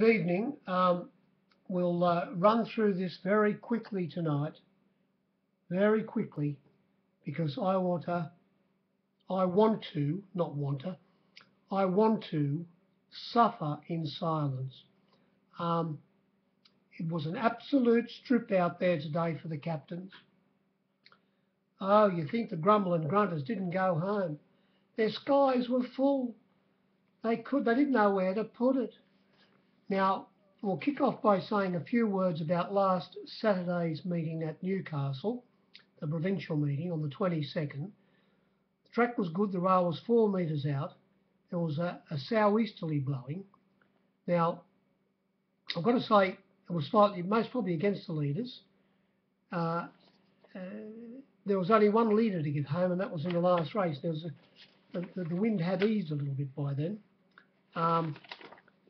Good evening. We'll run through this very quickly tonight, very quickly, because not want to, I want to suffer in silence. Um, it was an absolute strip out there today for the captains. Oh, you think the grumble and grunters didn't go home? Their skies were full. They didn't know where to put it. Now, we'll kick off by saying a few words about last Saturday's meeting at Newcastle, the provincial meeting on the 22nd. The track was good, the rail was 4 metres out. There was a southeasterly blowing. Now, I've got to say, it was slightly, most probably against the leaders. Uh, there was only one leader to get home, and that was in the last race. The wind had eased a little bit by then.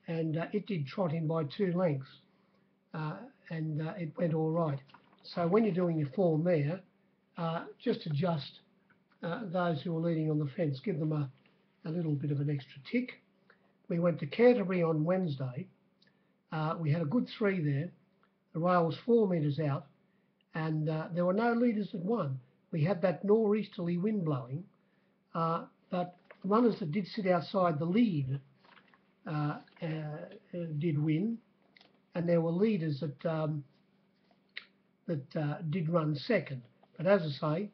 And it did trot in by 2 lengths, and it went all right. So when you're doing your form there, just adjust those who are leading on the fence, give them a little bit of an extra tick. We went to Canterbury on Wednesday. We had a good 3 there. The rail was 4 metres out, and there were no leaders that won. We had that northeasterly wind blowing, but runners that did sit outside the lead did win, and there were leaders that did run second. But as I say,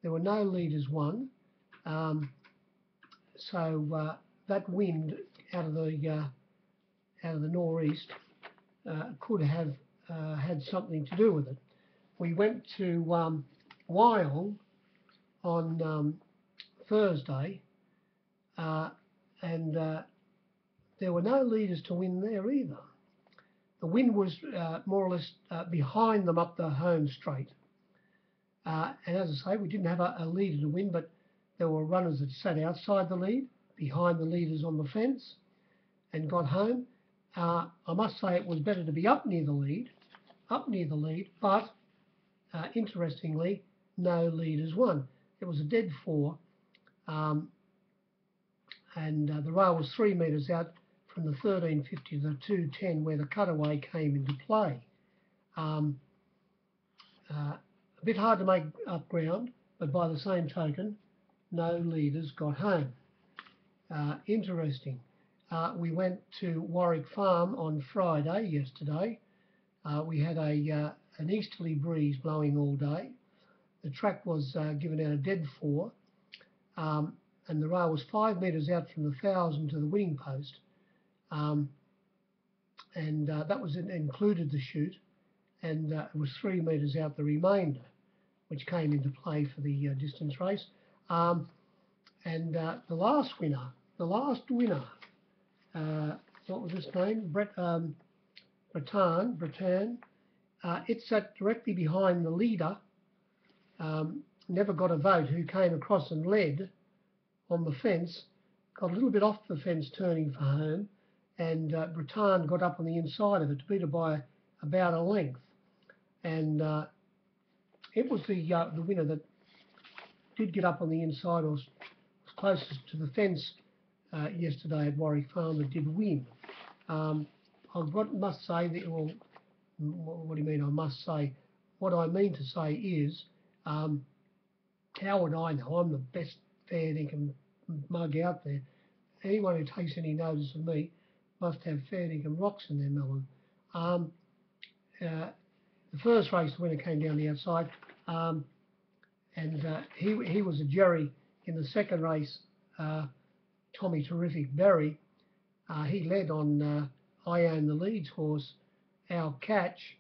there were no leaders won, so that wind out of the northeast could have had something to do with it. We went to Wyong on Thursday, and there were no leaders to win there either. The wind was more or less behind them up the home straight. And as I say, we didn't have a leader to win, but there were runners that sat outside the lead, behind the leaders on the fence, and got home. I must say it was better to be up near the lead, but interestingly, no leaders won. It was a dead 4, and the rail was 3 metres out from the 1350 to the 210 where the cutaway came into play. A bit hard to make up ground, but by the same token, no leaders got home. Interesting. We went to Warwick Farm on Friday, yesterday. We had an easterly breeze blowing all day. The track was given out a dead 4, and the rail was 5 metres out from the 1,000 to the winning post. And that was included the chute, and it was 3 metres out the remainder, which came into play for the distance race. And the last winner, what was his name? Breton. It sat directly behind the leader, never got a vote, who came across and led on the fence, got a little bit off the fence turning for home, and Breton got up on the inside of it to beat it by about a length. And it was the winner that did get up on the inside, or was closest to the fence yesterday at Warwick Farm, that did win. I must say that, well, what do you mean I must say? What I mean to say is, how would I know? I'm the best fair dinkum mug out there. Anyone who takes any notice of me must have fair dinkum rocks in their melon. The first race, the winner came down the outside, and he was a Jerry. In the second race, Tommy Terrific Berry, he led on I Own the Leads horse, Our Catch,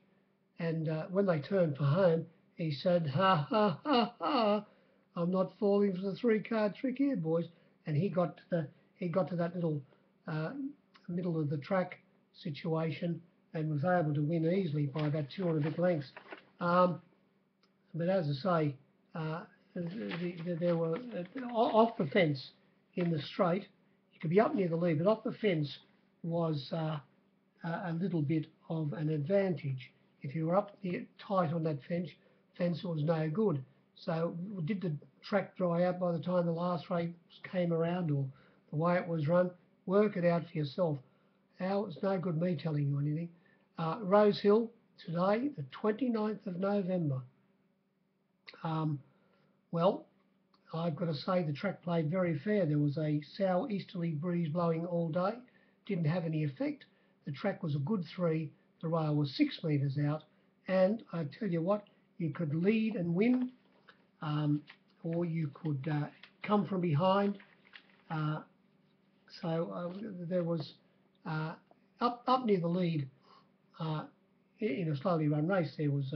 and when they turned for home, he said, "Ha ha ha ha! I'm not falling for the 3-card trick here, boys." And he got to that little middle of the track situation and was able to win easily by about 2 and a bit lengths. But as I say, there were off the fence in the straight. You could be up near the lead, but off the fence was a little bit of an advantage. If you were up near, tight on that fence, it was no good. So did the track dry out by the time the last race came around, or the way it was run? Work it out for yourself. Al, it's no good me telling you anything. Rosehill today, the 29th of November. Well, I've got to say the track played very fair. There was a southeasterly breeze blowing all day, didn't have any effect. The track was a good 3, the rail was 6 metres out, and I tell you what, you could lead and win, or you could come from behind. So there was up near the lead in a slowly run race. There was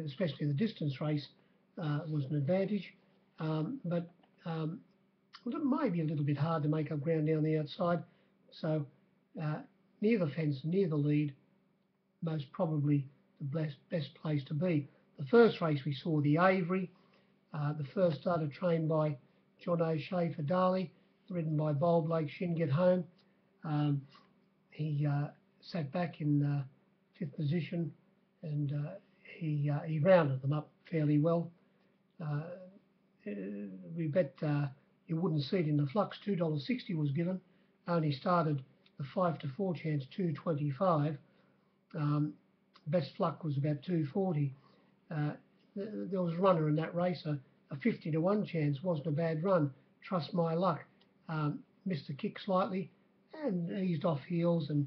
especially the distance race was an advantage, but it may be a little bit hard to make up ground down the outside. So near the fence, near the lead, most probably the best place to be. The first race we saw the Avery. The first starter trained by John O'Shea for Darley, ridden by Bold Blake Shin Get Home. He sat back in 5th position, and he rounded them up fairly well. We bet you wouldn't see it in the flux. $2.60 was given. Only started the 5 to 4 chance, 2.25. Best fluck was about 2.40. There was a runner in that race, a 50 to 1 chance, wasn't a bad run. Trust My Luck. Missed the kick slightly and eased off heels and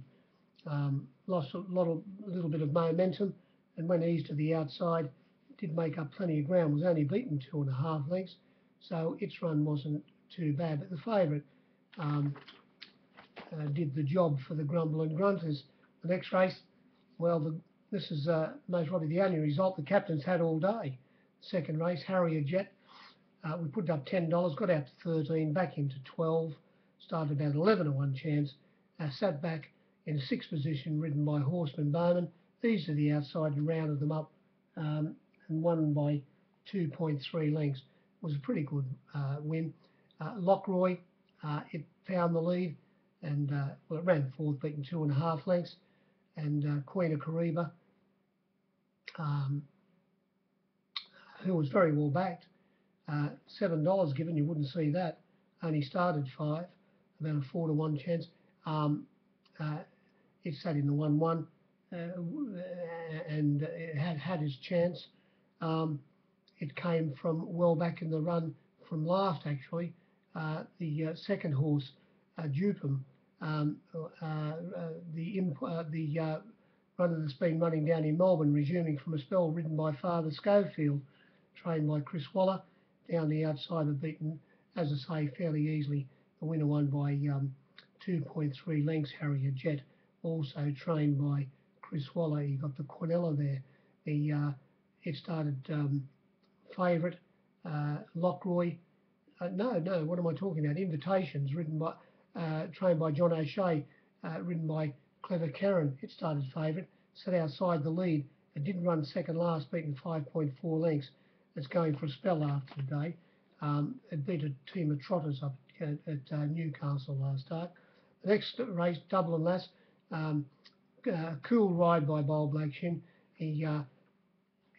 lost a little bit of momentum, and when eased to the outside, did make up plenty of ground. Was only beaten 2.5 lengths, so its run wasn't too bad. But the favourite did the job for the Grumble and Grunters. The next race, well, this is most probably the only result the captains had all day. Second race, Harrier Jet. We put up $10, got out to 13, back into 12, started about 11 to 1 chance, sat back in 6th position, ridden by Horseman Bowman. These are the outside and rounded them up and won by 2.3 lengths. It was a pretty good win. Lockroy, it found the lead and well, it ran 4th, beaten 2.5 lengths. And Queen of Kariba, who was very well backed. $7 given, you wouldn't see that. Only started 5, about a 4 to 1 chance. It sat in the 1-1 and it had his chance. It came from well back in the run from last, actually. The second horse, Dupum, the runner that's been running down in Melbourne, resuming from a spell, ridden by Father Schofield, trained by Chris Waller, down the outside of beaten, as I say, fairly easily. The winner won by 2.3 lengths, Harrier Jet, also trained by Chris Waller. You got the Quinella there. It started favourite, Lockroy. No, what am I talking about? Invitations, ridden by, trained by John O'Shea, ridden by Clever Karen. It started favourite, sat outside the lead. It didn't run second last, beaten 5.4 lengths. It's going for a spell after today. It beat a team of trotters up at Newcastle last start. The next race, Dublin Lass, cool ride by Bold Blake Shin. He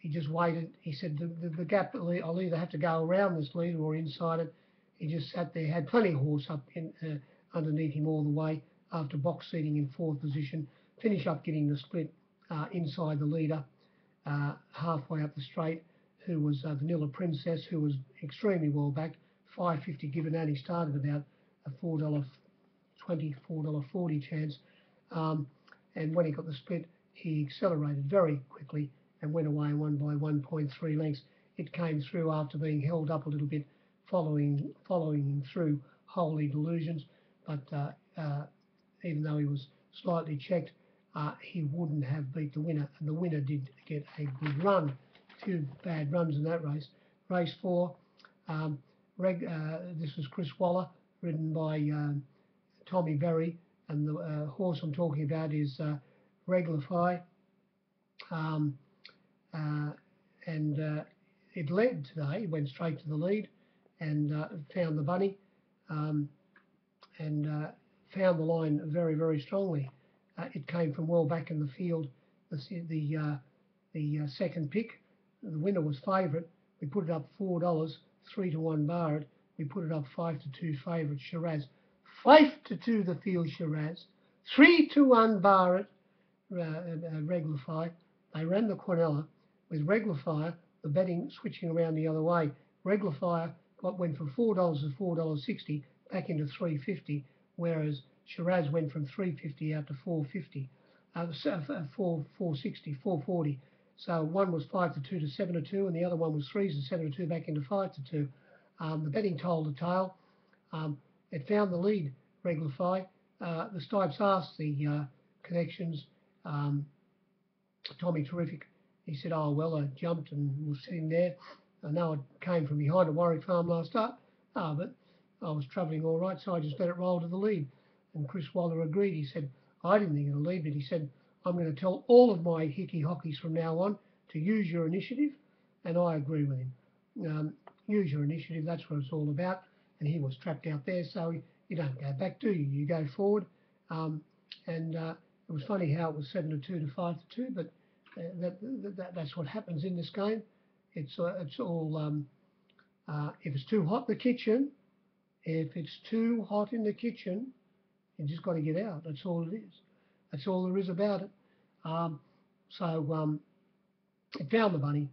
just waited. He said the gap, I'll either have to go around this leader or inside it. He just sat there, had plenty of horse up in, underneath him all the way after box seating in 4th position. Finish up getting the split inside the leader halfway up the straight, who was Vanilla Princess, who was extremely well backed, $5.50 given, and he started about a $4.20, $4.40 chance. And when he got the split, he accelerated very quickly and went away and won by 1.3 lengths. It came through after being held up a little bit, following him through Holy Delusions. But even though he was slightly checked, he wouldn't have beat the winner. And the winner did get a good run. 2 bad runs in that race. Race 4, this was Chris Waller, ridden by Tommy Berry, and the horse I'm talking about is Reglify. It led today, it went straight to the lead and found the bunny and found the line very, very strongly. It came from well back in the field. The second pick, the winner was favourite. We put it up $4, 3 to 1 Barred. We put it up 5 to 2 favourite Shiraz. 5 to 2 the field Shiraz. 3-1 Barrett, regular fire. They ran the Quinella with regular fire, the betting switching around the other way. Regular fire went from $4 to $4.60 back into $3.50, whereas Shiraz went from $3.50 out to $4.50, $4.60, So one was 5-2 to 7-2, and the other one was 3 to 7-2 back into 5-2. The betting told the tale. It found the lead, regular fire. The Stipes asked the connections. Tommy Terrific, he said, oh, well, I jumped and was sitting there. I know I came from behind a Warwick Farm last start, but I was travelling all right, so I just let it roll to the lead. And Chris Waller agreed. He said, I didn't think of the lead, but he said, I'm going to tell all of my hickey hockeys from now on to use your initiative, and I agree with him. Use your initiative, that's what it's all about. And he was trapped out there, so you don't go back, do you? You go forward. It was funny how it was 7-2 to 5-2, but that's what happens in this game. It's all if it's too hot in the kitchen, you just got to get out. That's all it is. That's all there is about it. It found the bunny,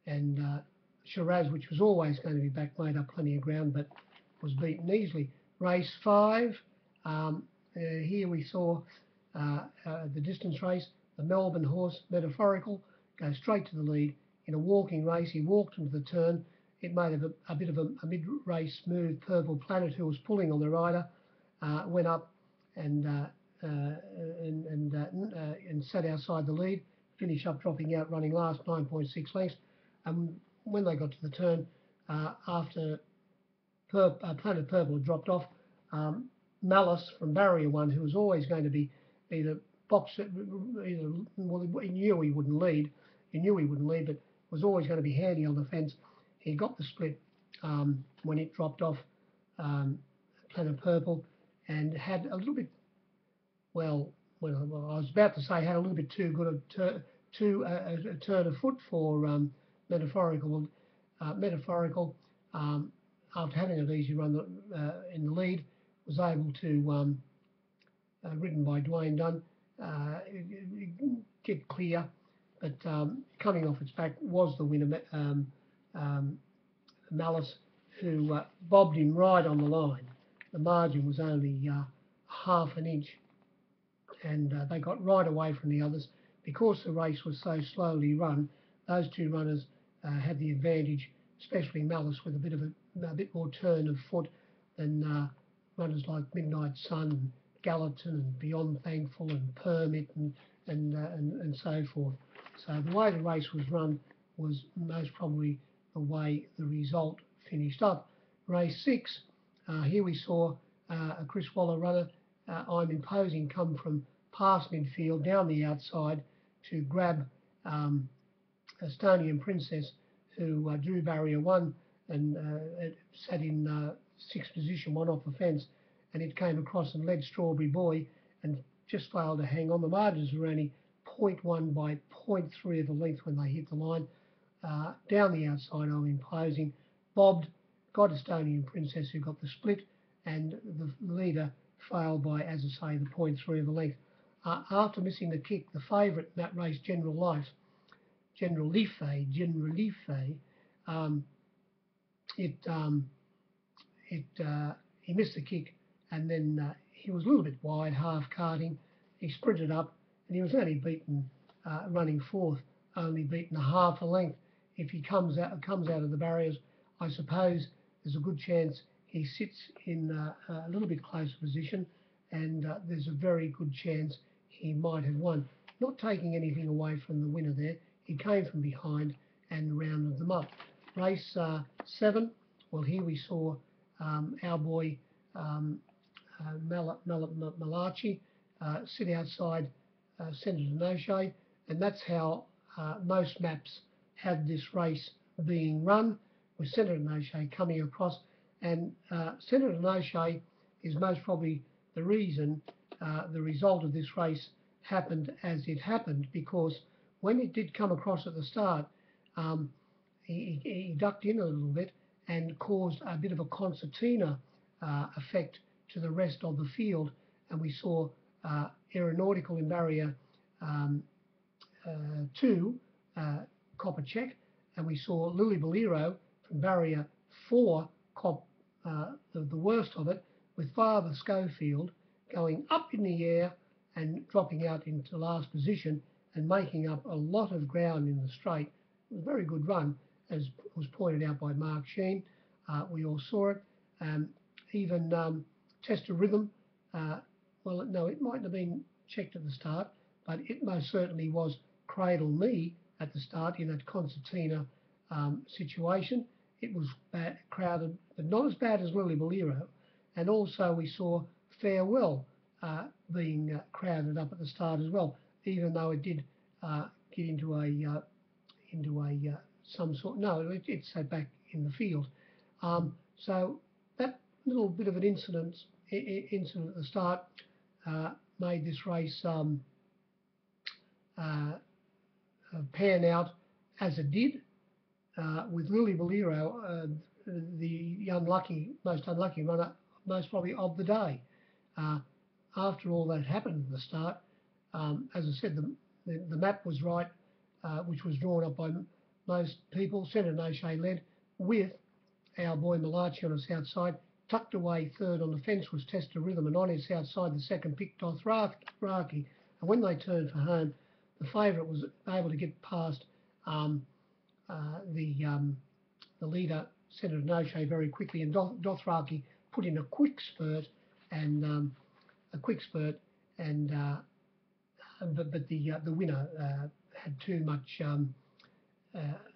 and Shiraz, which was always going to be back, made up plenty of ground, but was beaten easily. Race 5. Here we saw the distance race, the Melbourne horse, Metaphorical, go straight to the lead. In a walking race, he walked into the turn. It made a bit of a mid-race move. Purple Planet, who was pulling on the rider, went up and sat outside the lead, finished up dropping out, running last 9.6 lengths. And when they got to the turn, after Planet Purple had dropped off, Malice from Barrier 1, who was always going to be either he knew he wouldn't lead. But was always going to be handy on the fence. He got the split when it dropped off Planet Purple, and had a little bit, I was about to say had a little bit too good a turn of foot for Metaphorical. Metaphorical, after having an easy run in the lead, was able to, ridden by Dwayne Dunn, get clear, but coming off its back was the winner, Malice, who bobbed him right on the line. The margin was only half an inch, and they got right away from the others. Because the race was so slowly run, those two runners had the advantage, especially Malice, with a bit more turn of foot than runners like Midnight Sun and Gallatin and Beyond Thankful and Permit and so forth. So the way the race was run was most probably the way the result finished up. Race 6, here we saw a Chris Waller runner, I'm Imposing, come from past midfield down the outside to grab Estonian Princess, who drew barrier 1 and sat in 6th position, one off the fence, and it came across and led Strawberry Boy and just failed to hang on. The margins were only 0.1 by 0.3 of the length when they hit the line. Down the outside, I'm Imposing, bobbed, got Estonian Princess, who got the split, and the leader failed by, as I say, the 0.3 of the length. After missing the kick, the favourite in that race, General Life, he missed the kick, and then he was a little bit wide, half karting. He sprinted up, and he was only beaten running fourth, only beaten a half a length. If he comes out of the barriers, I suppose there's a good chance he sits in a little bit closer position, and there's a very good chance he might have won. Not taking anything away from the winner there, he came from behind and rounded them up. Race 7, well, here we saw our boy Malachi sit outside Senator Noche, and that's how most maps have this race being run, with Senator Noche coming across. And Senator Noche is most probably the reason the result of this race happened as it happened, because when it did come across at the start, he ducked in a little bit and caused a bit of a concertina effect to the rest of the field, and we saw Aeronautical in barrier 2, copper check, and we saw Lily Bolero from barrier 4, the worst of it, with Father Schofield going up in the air and dropping out into last position and making up a lot of ground in the straight. It was a very good run, as was pointed out by Mark Sheen. We all saw it. Even Test of Rhythm, well, no, it mightn't have been checked at the start, but it most certainly was Cradle Me at the start in that concertina situation. It was crowded, but not as bad as Lily Bolero. And also we saw Farewell being crowded up at the start as well, even though it did get into a some sort. No, it sat back in the field. So that little bit of an incident at the start made this race pan out as it did, with Lily Bolero, the most unlucky runner, most probably of the day. After all that happened at the start, as I said, the map was right, which was drawn up by most people. Senator O'Shea led with our boy Malachi on his outside. Tucked away third on the fence was Test of Rhythm, and on his outside the second picked Dothraki. And when they turned for home, the favourite was able to get past the leader, Senator O'Shea, very quickly, and Dothraki put in a quick spurt, but the winner had too much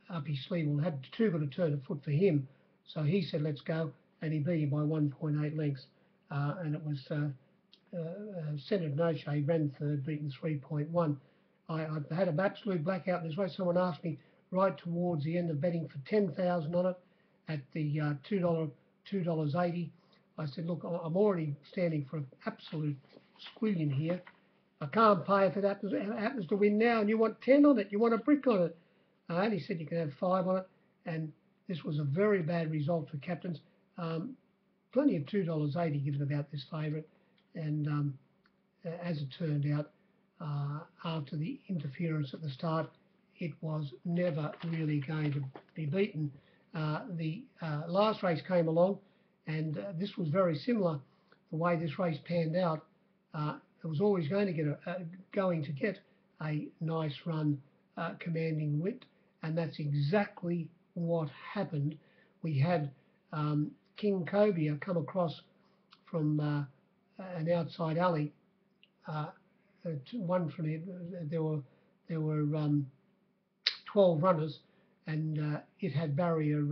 up his sleeve. Well, had too good a turn of foot for him, so he said, "Let's go," and he beat him by 1.8 lengths, and it was Senator O'Shea ran third, beaten 3.1. I had an absolute blackout in this race. Someone asked me right towards the end of betting for 10,000 on it at the $2.80. I said, look, I'm already standing for an absolute squillion here. I can't pay if it happens to win now, and you want 10 on it, you want a brick on it. And he said you can have 5 on it, and this was a very bad result for captains. Plenty of $2.80 given about this favourite, and as it turned out, after the interference at the start, it was never really going to be beaten. The last race came along, and this was very similar. The way this race panned out, it was always going to get a nice run, commanding wit, and that's exactly what happened. We had King Cobia come across from an outside alley. One from it, there were 12 runners, and it had barrier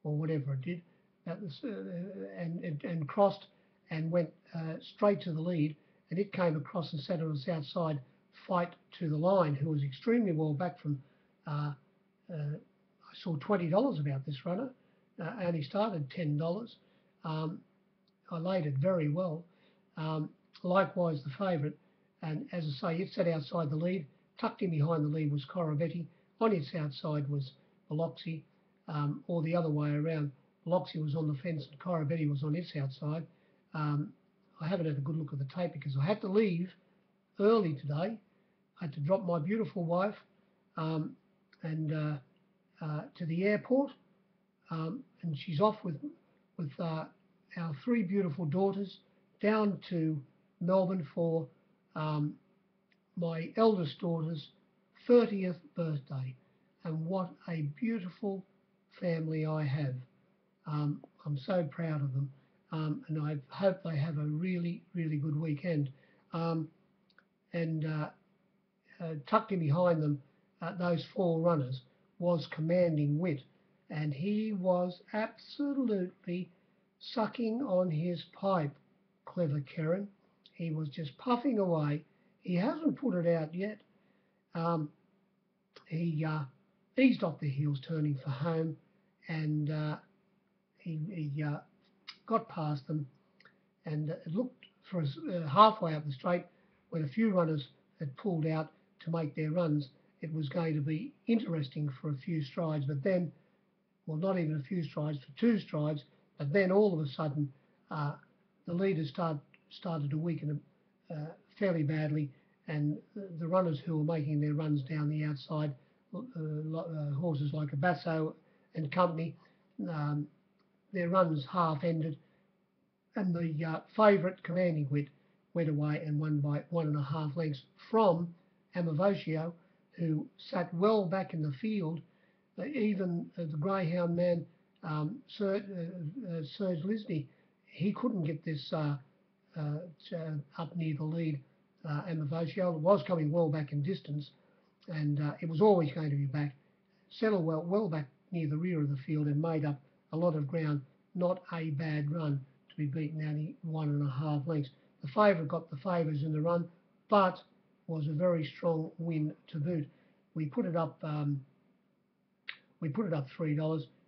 or whatever it did, that was, and crossed and went straight to the lead, and it came across and sat on its outside, Fight to the Line, who was extremely well back from. I saw $20 about this runner, and he started $10. I laid it very well. Likewise, the favourite, and as I say, it sat outside the lead. Tucked in behind the lead was Coravetti. On its outside was Biloxi, or the other way around. Biloxi was on the fence and Coravetti was on its outside. I haven't had a good look at the tape because I had to leave early today. I had to drop my beautiful wife and to the airport, and she's off with our 3 beautiful daughters down to Melbourne for my eldest daughter's 30th birthday. And what a beautiful family I have. I'm so proud of them, and I hope they have a really, really good weekend. Tucked in behind them, those 4 runners, was Commanding Wit, and he was absolutely sucking on his pipe, clever Karen. He was just puffing away. He hasn't put it out yet. He eased off the heels, turning for home, and he got past them, and it looked for us halfway up the straight when a few runners had pulled out to make their runs. It was going to be interesting for a few strides, but then, well, not even a few strides, for 2 strides, but then all of a sudden the leaders started to weaken fairly badly, and the runners who were making their runs down the outside, horses like a Basso and company, their runs half-ended, and the favourite Commanding Wit went away and won by 1.5 lengths from Amavotio, who sat well back in the field. Even the greyhound man, Serge Lisney, he couldn't get this up near the lead. Amavotio was coming well back in distance, and it was always going to be back. Settled well back near the rear of the field and made up a lot of ground. Not a bad run to be beaten only 1.5 lengths. The favourite got the favours in the run, but was a very strong win to boot. We put it up $3,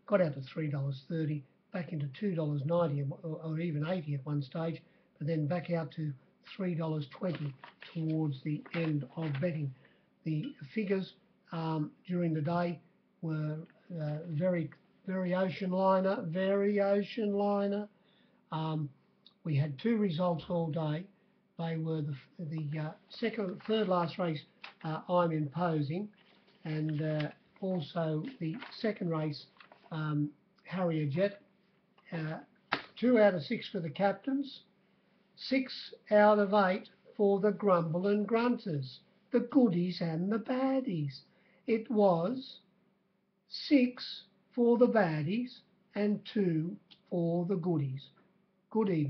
got out to $3.30, back into $2.90 or even 80 at one stage, but then back out to $3.20 towards the end of betting. The figures during the day were variation liner. We had 2 results all day. They were the third last race, I'm Imposing, and also the second race, Harrier Jet. 2 out of 6 for the captains, 6 out of 8 for the Grumble and Grunters, the goodies and the baddies. It was 6 for the baddies and 2 for the goodies. Good evening.